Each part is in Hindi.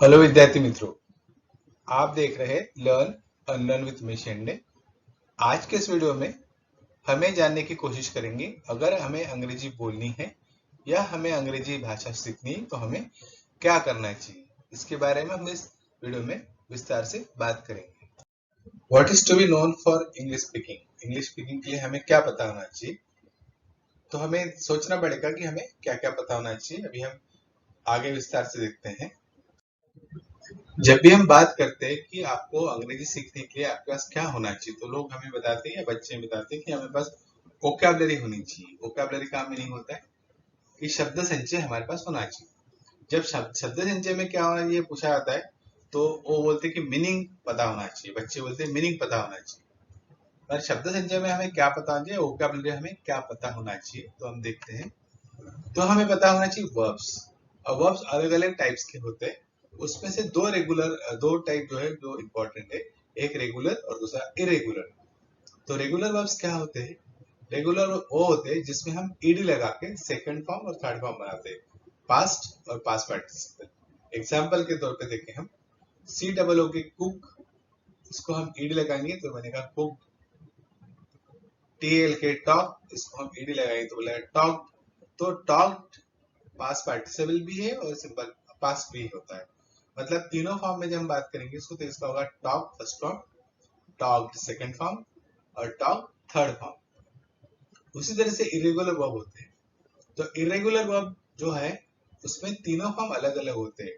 हेलो विद्यार्थी मित्रों, आप देख रहे हैं लर्न अनलर्न विद मिशेंडे। आज के इस वीडियो में हमें जानने की कोशिश करेंगे अगर हमें अंग्रेजी बोलनी है या हमें अंग्रेजी भाषा सीखनी है तो हमें क्या करना चाहिए। इसके बारे में हम इस वीडियो में विस्तार से बात करेंगे। What is to be known for English speaking. English speaking के लिए हमें क्या पता होना चाहिए, तो हमें सोचना पड़ेगा कि हमें क्या क्या पता होना चाहिए। अभी हम आगे विस्तार से देखते हैं। जब भी हम बात करते हैं कि आपको अंग्रेजी सीखने के लिए आपके पास क्या होना चाहिए, तो लोग हमें बताते हैं या बच्चे बताते हैं कि हमें पास वोकैबुलरी होनी चाहिए। वोकैबुलरी का मीनिंग होता है कि शब्द संचय हमारे पास होना चाहिए। जब शब्द संचय में क्या होना चाहिए पूछा जाता है, तो वो बोलते हैं कि मीनिंग पता होना चाहिए। बच्चे बोलते हैं मीनिंग पता होना चाहिए। पर शब्द संचय में हमें क्या पता होना चाहिए, वोकैबुलरी हमें क्या पता होना चाहिए, तो हम देखते हैं। तो हमें पता होना चाहिए वर्ब्स। और वर्ब्स अलग अलग टाइप्स के होते हैं। उसमें से दो टाइप जो है जो इम्पोर्टेंट है, एक रेगुलर और दूसरा इरेगुलर। तो रेगुलर वर्ब्स क्या होते हैं? रेगुलर वो होते हैं जिसमें हम ईडी लगा के सेकंड फॉर्म और थर्ड फॉर्म बनाते हैं, पास्ट और पास्ट पार्टिसिपल। एग्जाम्पल के तौर पे देखें हम, सी डबल ओ के कुक, इसको हम ईडी लगाएंगे तो बनेगा कुक। टी एल के टॉक, इसको हम ईडी लगाएंगे तो बोलेगा टॉक। तो टॉक पास्ट पार्टिसिपल भी है और सिंपल पास्ट भी होता है। मतलब तीनों फॉर्म में जब हम बात करेंगे इसको, तो इसका होगा talk first form, talk second form और टॉक थर्ड फॉर्म। उसी तरह से इरेगुलर वर्ब होते हैं। तो इरेगुलर वर्ब जो है उसमें तीनों फॉर्म अलग अलग होते हैं,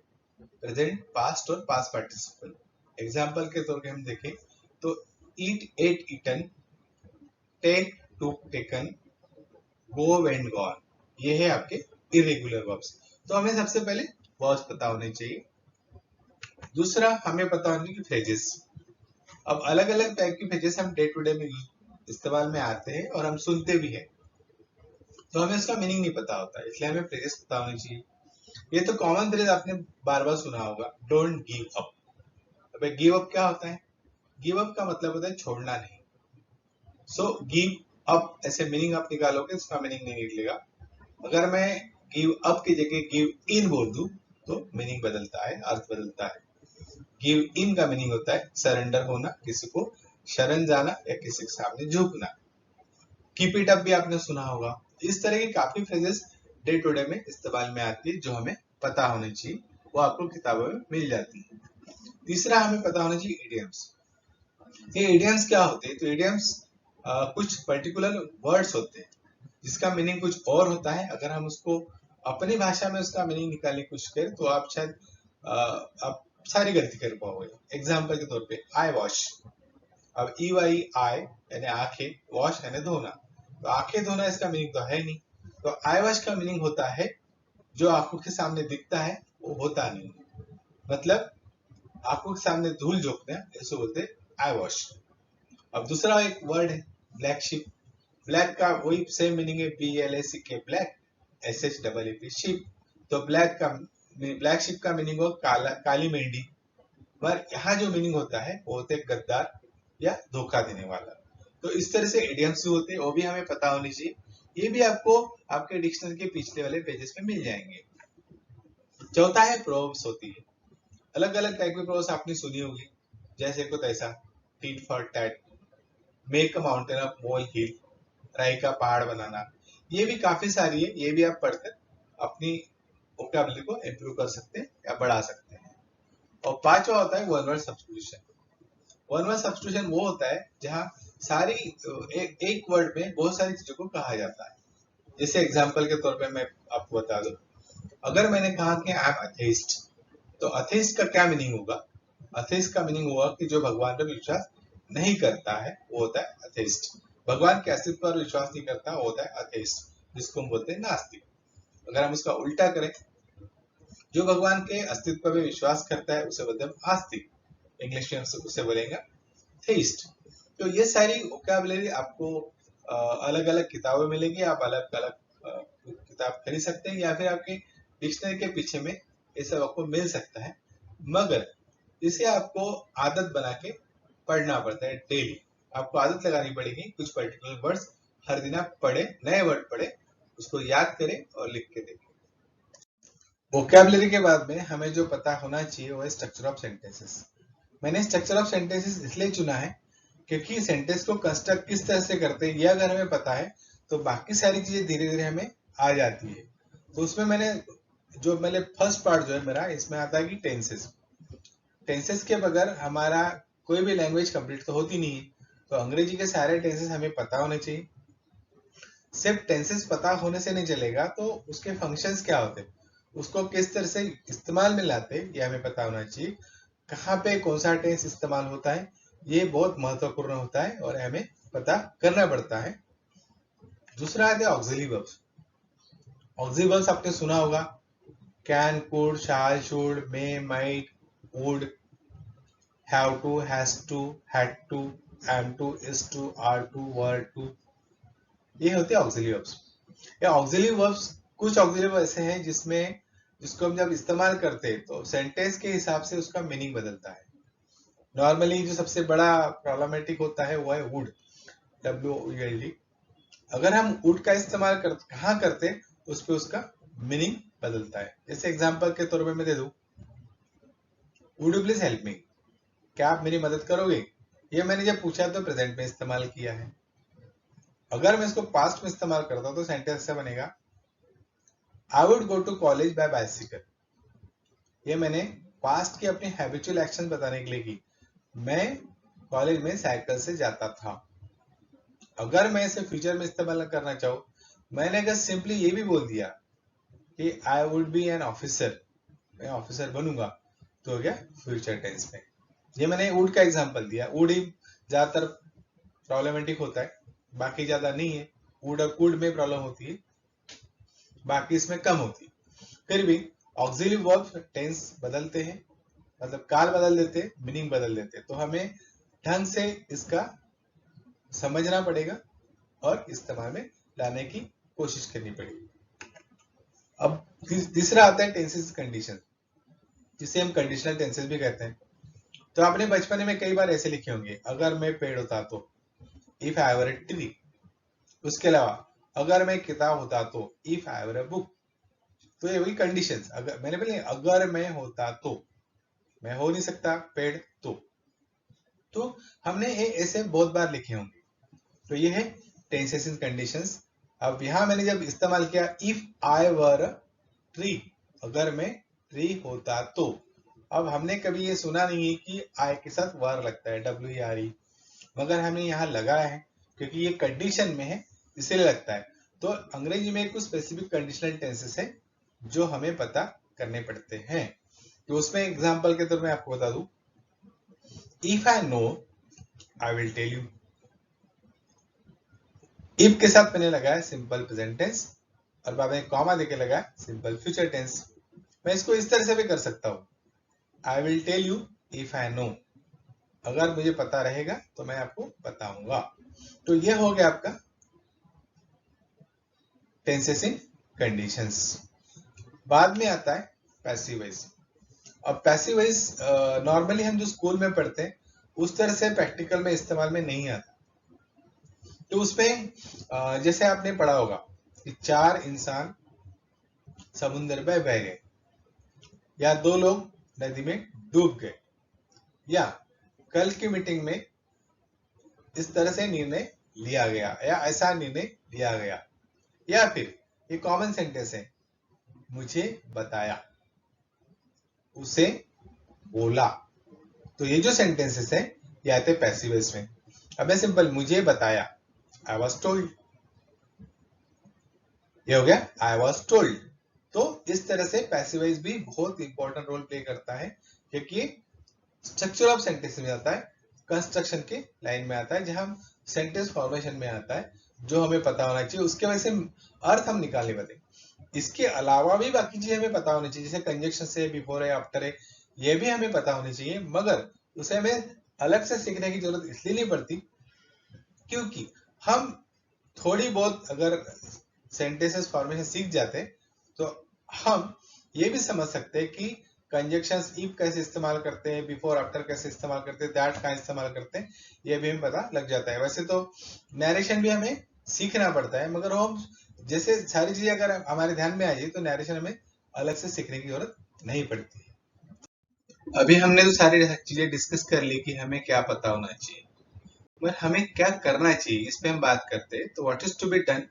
प्रेजेंट, पास्ट और पास्ट पार्टिसिपल। एग्जाम्पल के तौर पे हम देखें तो eat ate eaten, take took taken, go went gone, ये है आपके इरेगुलर वर्ब्स। तो हमें सबसे पहले वर्ब्स पता होने चाहिए। दूसरा हमें पता होने चाहिए फ्रेजेस। अब अलग अलग टाइप की फ्रेजेस हम डे टू डे में इस्तेमाल में आते हैं और हम सुनते भी हैं, तो हमें उसका मीनिंग नहीं पता होता, इसलिए हमें फ्रेजेस पता होनी चाहिए। ये तो कॉमन फ्रेज आपने बार बार सुना होगा, डोंट गिव अप। अब गिव अप क्या होता है? गिव अप का मतलब होता है छोड़ना नहीं। सो गिव अप ऐसे मीनिंग आप निकालोगे, उसका मीनिंग नहीं निकलेगा। अगर मैं गिव अप की जगह गिव इन बोल दूं तो मीनिंग बदलता है, अर्थ बदलता है। गिव इन का मीनिंग होता है सरेंडर होना, किसी को शरण जाना या किसी के सामने झुकना। कीप इट अप भी आपने सुना होगा। इस तरह की काफी फ्रेजेस डे टू डे में इस्तेमाल में आती है जो हमें पता होनी चाहिए, वो आपको किताबों में मिल जाती है। तीसरा हमें पता होना चाहिए इडियम्स। ये इडियम्स क्या होते हैं? तो इडियम्स कुछ पर्टिकुलर वर्ड्स होते हैं जिसका मीनिंग कुछ और होता है। अगर हम उसको अपनी भाषा में उसका मीनिंग निकालने की कोशिश करें तो आप शायद आप सारी गलती कर पाओगे। एग्जाम्पल के तौर पे आई वॉश। अब ई वाई आई यानी आंखें, वॉश यानी धोना। तो आंखें धोना इसका मीनिंग तो है नहीं। तो आई वॉश का मीनिंग होता है जो आंखों के सामने दिखता है वो होता नहीं। मतलब आंखों के सामने धूल झोंकना, इसको बोलते हैं आई वॉश। अब दूसरा एक वर्ड है ब्लैक शिप। ब्लैक का वही सेम मीनिंग है, बी एल ए सी के black, S H double A P ship. तो ब्लैक शिप का मीनिंग हो काला, काली मेंढी। पर यहाँ जो मीनिंग होता है वो होते हैं गद्दार या धोखा देने वाला। तो इस तरह से इडियम्स भी होते हैं, वो भी हमें पता होनी चाहिए। ये भी आपको आपके डिक्शनरी के पिछले वाले पेजेस में मिल जाएंगे। चौथा है प्रोव्स होती है। अलग अलग टाइप की प्रोव्स आपने सुनी होगी, जैसे कुछ ऐसा, tit for tat, make a mountain of molehill, राई का पहाड़ बनाना। ये भी काफी सारी है, ये भी आप पढ़कर अपनी वोकैबुलरी को इम्प्रूव कर सकते हैं या बढ़ा सकते हैं। और पांचवा होता है one word substitution. One word substitution वो होता है जहाँ सारी एक वर्ड में बहुत सारी चीजों को कहा जाता है। जैसे एग्जाम्पल के तौर पे मैं आपको बता दूं, अगर मैंने कहा कि आई एम अथेइस्ट, तो अथेइस्ट का क्या मीनिंग होगा? अथेइस्ट का मीनिंग होगा कि जो भगवान पर विश्वास नहीं करता है वो होता है अथेइस्ट। भगवान के अस्तित्व पर विश्वास नहीं करता वो होता है अथेइस्ट, जिसको हम बोलते हैं नास्तिक। अगर हम उसका उल्टा करें, जो भगवान के अस्तित्व पर विश्वास करता है उसे बोलते हैं आस्तिक। इंग्लिश में उसे बोलेंगे थेइस्ट। तो ये सारी वोकैबुलरी आपको अलग अलग किताबें मिलेंगी, आप अलग अलग किताब खरीद सकते हैं या फिर आपके डिक्शनरी के पीछे में ये सब आपको मिल सकता है। मगर इसे आपको आदत बना के पढ़ना पड़ता है डेली। आपको आदत लगानी पड़ेगी, कुछ पर्टिकुलर वर्ड्स हर दिन आप पढ़े, नए वर्ड पढ़े, उसको याद करें और लिख के देखें। वोकैबुलरी के बाद में हमें जो पता होना चाहिए वो है स्ट्रक्चर ऑफ सेंटेंसेस। मैंने स्ट्रक्चर ऑफ सेंटेंसेस इसलिए चुना है क्योंकि सेंटेंस को कंस्ट्रक्ट किस तरह से करते हैं ये अगर हमें पता है तो बाकी सारी चीजें धीरे धीरे हमें आ जाती है। तो उसमें मैंने फर्स्ट पार्ट जो है मेरा इसमें आता है कि टेंसेस। टेंसेस के बगैर हमारा कोई भी लैंग्वेज कंप्लीट तो होती नहीं है। तो अंग्रेजी के सारे टेंसेस हमें पता होने चाहिए। सिर्फ टेंसेस पता होने से नहीं चलेगा, तो उसके फंक्शंस क्या होते हैं, उसको किस तरह से इस्तेमाल में लाते हैं ये हमें पता होना चाहिए। कहाँ पे कौन सा टेंस इस्तेमाल होता है ये बहुत महत्वपूर्ण होता है और हमें पता करना पड़ता है। दूसरा आता है ऑक्सिलरी वर्ब्स। ऑक्सिलरी वर्ब्स आपने सुना होगा, can, could, shall, should, may, might, would, have to, has to, had to, am to, is to, are to, were to, ये होते हैं ऑक्सिलरी वर्ब्स। ये ऑक्सिलरी वर्ब्स, कुछ ऑक्सिलरी वर्ब ऐसे हैं जिसको हम जब इस्तेमाल करते हैं तो सेंटेंस के हिसाब से उसका मीनिंग बदलता है। नॉर्मली जो सबसे बड़ा प्रॉब्लमेटिक होता है वो है वुड, WULD। अगर हम वुड का इस्तेमाल कहाँ करते हैं उस पे उसका मीनिंग बदलता है। जैसे एग्जांपल के तौर पे मैं दे दूं, would you please help me, क्या आप मेरी मदद करोगे। ये मैंने जब पूछा तो प्रेजेंट में इस्तेमाल किया है। अगर मैं इसको पास्ट में इस्तेमाल करता हूं तो सेंटेंस से बनेगा, I would go to college by bicycle. ये मैंने पास्ट की अपनी हैबिचुअल एक्शन बताने के लिए की, मैं कॉलेज में साइकिल से जाता था। अगर मैं इसे फ्यूचर में इस्तेमाल करना चाहूँ, मैंने अगर सिंपली ये भी बोल दिया कि I would be an officer, मैं ऑफिसर बनूंगा, तो हो गया फ्यूचर टेंस में। ये मैंने वुड का एग्जांपल दिया। वुड ही ज्यादातर प्रॉब्लमेटिक होता है, बाकी ज्यादा नहीं है। वुड और कुड में प्रॉब्लम होती है, बाकी इसमें कम होती है। फिर भी ऑक्सिलरी वर्ब टेंस बदलते हैं, मतलब काल बदल देते हैं, मीनिंग बदल देते हैं। तो हमें ढंग से इसका समझना पड़ेगा और इस्तेमाल में लाने की कोशिश करनी पड़ेगी। अब तीसरा आता है टेंसेस कंडीशन, जिसे हम कंडीशनल टेंसेस भी कहते हैं। तो आपने बचपन में कई बार ऐसे लिखे होंगे, अगर मैं पेड़ होता तो, if I were a tree. उसके अलावा अगर मैं किताब होता तो, if I were a book. तो ये वही कंडीशंस, अगर मैंने बोले अगर मैं होता तो, मैं हो नहीं सकता पेड़ तो हमने ये ऐसे बहुत बार लिखे होंगे। तो ये है टेंसेस इन कंडीशंस। अब यहां मैंने जब इस्तेमाल किया इफ आई वर ट्री, अगर मैं ट्री होता तो, अब हमने कभी ये सुना नहीं है कि आई के साथ वर लगता है, WERE, मगर हमने यहाँ लगाया है क्योंकि ये कंडीशन में है इसलिए लगता है। तो अंग्रेजी में कुछ स्पेसिफिक कंडीशनल टेंसेस है जो हमें पता करने पड़ते हैं। तो उसमें एग्जांपल के तौर में आपको बता दूं, if I know I will tell you. If के साथ मैंने लगाया सिंपल प्रेजेंट टेंस और बाद में कॉमा देके लगाया सिंपल फ्यूचर टेंस। मैं इसको इस तरह से भी कर सकता हूं, I will tell you if I know, अगर मुझे पता रहेगा तो मैं आपको बताऊंगा। तो ये हो गया आपका टेंसेस इन कंडीशंस। बाद में आता है पैसिव वॉइस। अब पैसिव वॉइस नॉर्मली हम जो स्कूल में पढ़ते हैं उस तरह से प्रैक्टिकल में इस्तेमाल में नहीं आता। तो उसमें जैसे आपने पढ़ा होगा कि 4 इंसान समुद्र में बह गए, या 2 लोग नदी में डूब गए, या कल की मीटिंग में इस तरह से निर्णय लिया गया या ऐसा निर्णय लिया गया, या फिर ये कॉमन सेंटेंस है, मुझे बताया, उसे बोला। तो ये जो सेंटेंसेस है ये आते हैं पैसिव वॉइस में। अब मैं सिंपल मुझे बताया, आई वॉज टोल्ड, ये हो गया आई वॉज टोल्ड। तो इस तरह से पैसिव वॉइस भी बहुत इंपॉर्टेंट रोल प्ले करता है क्योंकि स्ट्रक्चर ऑफ सेंटेंस में आता है, कंस्ट्रक्शन के लाइन में आता है, जहां सेंटेंस फॉर्मेशन में आता है, जो हमें पता होना चाहिए। उसके वजह से अर्थ हम निकालने पड़ते। इसके अलावा भी बाकी चीजें हमें पता होनी चाहिए, जैसे कंजक्शन से, बिफोर है, आफ्टर है, ये भी हमें पता होनी चाहिए, मगर उसे हमें अलग से सीखने की जरूरत इसलिए नहीं पड़ती क्योंकि हम थोड़ी बहुत अगर सेंटेंसेस फॉर्मेशन सीख जाते तो हम ये भी समझ सकते हैं कि कंजक्शंस इफ कैसे इस्तेमाल करते हैं, बिफोर आफ्टर कैसे इस्तेमाल करते हैं, दैट कहाँ इस्तेमाल करते हैं, ये भी हमें पता लग जाता है। वैसे तो नरेशन भी हमें सीखना पड़ता है, मगर हम जैसे सारी चीजें अगर हमारे ध्यान में आ जाए तो नरेशन हमें अलग से सीखने की जरूरत नहीं पड़ती है। अभी हमने तो सारी चीजें डिस्कस कर ली कि हमें क्या पता होना चाहिए, पर हमें क्या करना चाहिए इस पे हम बात करते हैं। तो what is to be done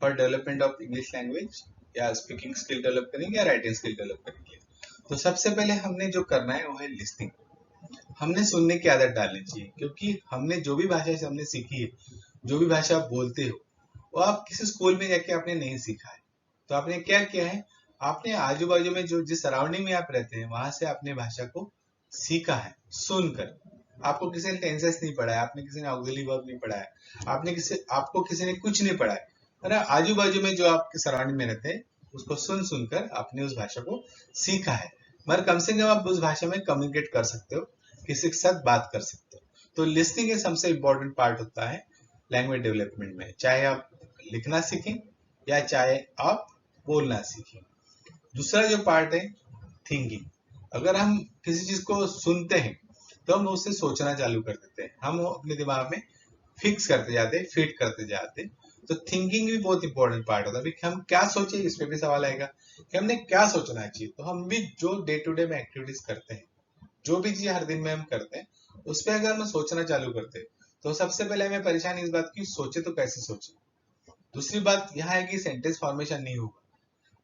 for development of English language, या स्पीकिंग स्किल डेवलप करेंगे या राइटिंग स्किल डेवलप करेंगे। तो सबसे पहले हमने जो करना है वो है लिसनिंग। हमने सुनने की आदत डालनी चाहिए, क्योंकि हमने जो भी भाषा से हमने सीखी है, जो भी भाषा आप बोलते हो, वो आप किसी स्कूल में जाके आपने नहीं सीखा है। तो आपने क्या किया है, आपने आजू बाजू में जो जिस सराउंडिंग में आप रहते हैं वहां से आपने भाषा को सीखा है सुनकर। आपको किसी ने टेंसेस नहीं पढ़ाया, आपने किसी ने ऑक्सिलरी वर्ब नहीं पढ़ाया, आपको किसी ने कुछ नहीं पढ़ाया, है ना। आजू बाजू में जो आपके सराउंडिंग में रहते हैं उसको सुन सुनकर आपने उस भाषा को सीखा है। मगर कम से कम आप उस भाषा में कम्युनिकेट कर सकते हो, किसी के साथ बात कर सकते हो। तो लिसनिंग एक सबसे इम्पोर्टेंट पार्ट होता है लैंग्वेज डेवलपमेंट में, चाहे आप लिखना सीखें या चाहे आप बोलना सीखें। दूसरा जो पार्ट है थिंकिंग। अगर हम किसी चीज को सुनते हैं तो हम उससे सोचना चालू कर देते हैं, हम अपने दिमाग में फिक्स करते जाते हैं, फिट करते जाते हैं। तो थिंकिंग भी बहुत इंपॉर्टेंट पार्ट होता है कि हम क्या सोचे, इस पे भी सवाल आएगा कि हमने क्या सोचना चाहिए। तो हम भी जो डे टू डे में एक्टिविटीज करते हैं, जो भी चीज हर दिन में हम करते हैं, उस पर अगर हम सोचना चालू करते हैं तो सबसे पहले हमें परेशानी इस बात की, सोचे तो कैसे सोचे। दूसरी बात यह है कि सेंटेंस फॉर्मेशन नहीं होगा,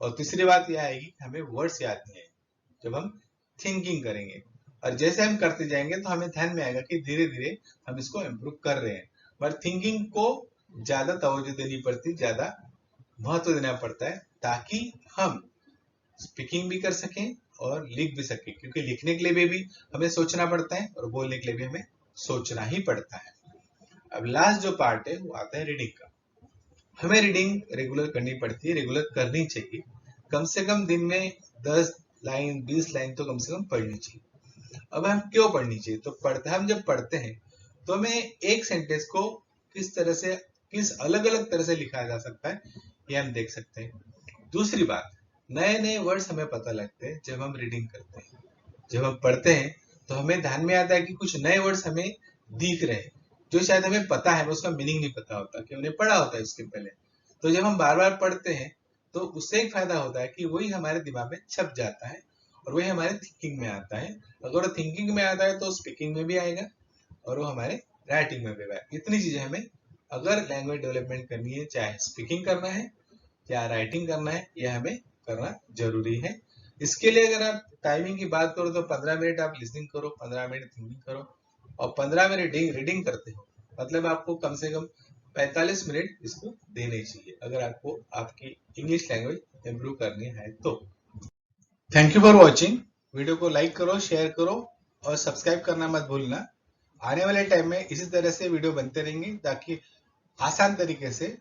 और तीसरी बात यह आएगी कि हमें वर्ड्स याद नहीं आएंगे जब हम थिंकिंग करेंगे। और जैसे हम करते जाएंगे तो हमें ध्यान में आएगा कि धीरे धीरे हम इसको इम्प्रूव कर रहे हैं। पर थिंकिंग को ज्यादा तवज्जो देनी पड़ती, ज्यादा महत्व देना पड़ता है, ताकि हम स्पीकिंग भी कर सकें और लिख भी सकें। क्योंकि लिखने के लिए भी हमें सोचना पड़ता है और बोलने के लिए भी हमें सोचना ही पड़ता है। अब लास्ट जो पार्ट है वो आता है रीडिंग का। हमें रीडिंग रेगुलर करनी पड़ती है, रेगुलर करनी चाहिए। कम से कम दिन में 10 लाइन 20 लाइन तो कम से कम पढ़नी चाहिए। अब हम क्यों पढ़नी चाहिए, तो हम जब पढ़ते हैं तो हमें एक सेंटेंस को किस तरह से, किस अलग अलग तरह से लिखा जा सकता है, ये हम देख सकते हैं। दूसरी बात, नए नए वर्ड्स हमें पता लगते हैं जब हम रीडिंग करते हैं। जब हम पढ़ते हैं तो हमें ध्यान में आता है कि कुछ नए वर्ड्स हमें दिख रहे हैं, जो शायद हमें पता है, उसका मीनिंग नहीं पता होता, कि हमने पढ़ा होता है इसके पहले। तो जब हम बार बार पढ़ते हैं तो उससे एक फायदा होता है कि वही हमारे दिमाग में छप जाता है और वही हमारे थिंकिंग में आता है। अगर वो थिंकिंग में आता है तो स्पीकिंग में भी आएगा और वो हमारे राइटिंग में भी आएगा। इतनी चीजें हमें अगर लैंग्वेज डेवलपमेंट करनी है, चाहे स्पीकिंग करना है या राइटिंग करना है, यह हमें करना जरूरी है। इसके लिए अगर आप टाइमिंग की बात करो तो 15 मिनट आप लिसनिंग करो, 15 मिनट थिंकिंग करो और 15 मिनट रीडिंग करते हो। मतलब आपको कम से कम 45 मिनट इसको देने चाहिए, अगर आपको आपकी इंग्लिश लैंग्वेज इम्प्रूव करनी है तो। Thank you for watching. Video को लाइक करो, शेयर करो और सब्सक्राइब करना मत भूलना। आने वाले टाइम में इसी तरह से वीडियो बनते रहेंगे ताकि आसान तरीके से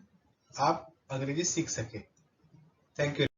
आप अंग्रेजी सीख सके। Thank you.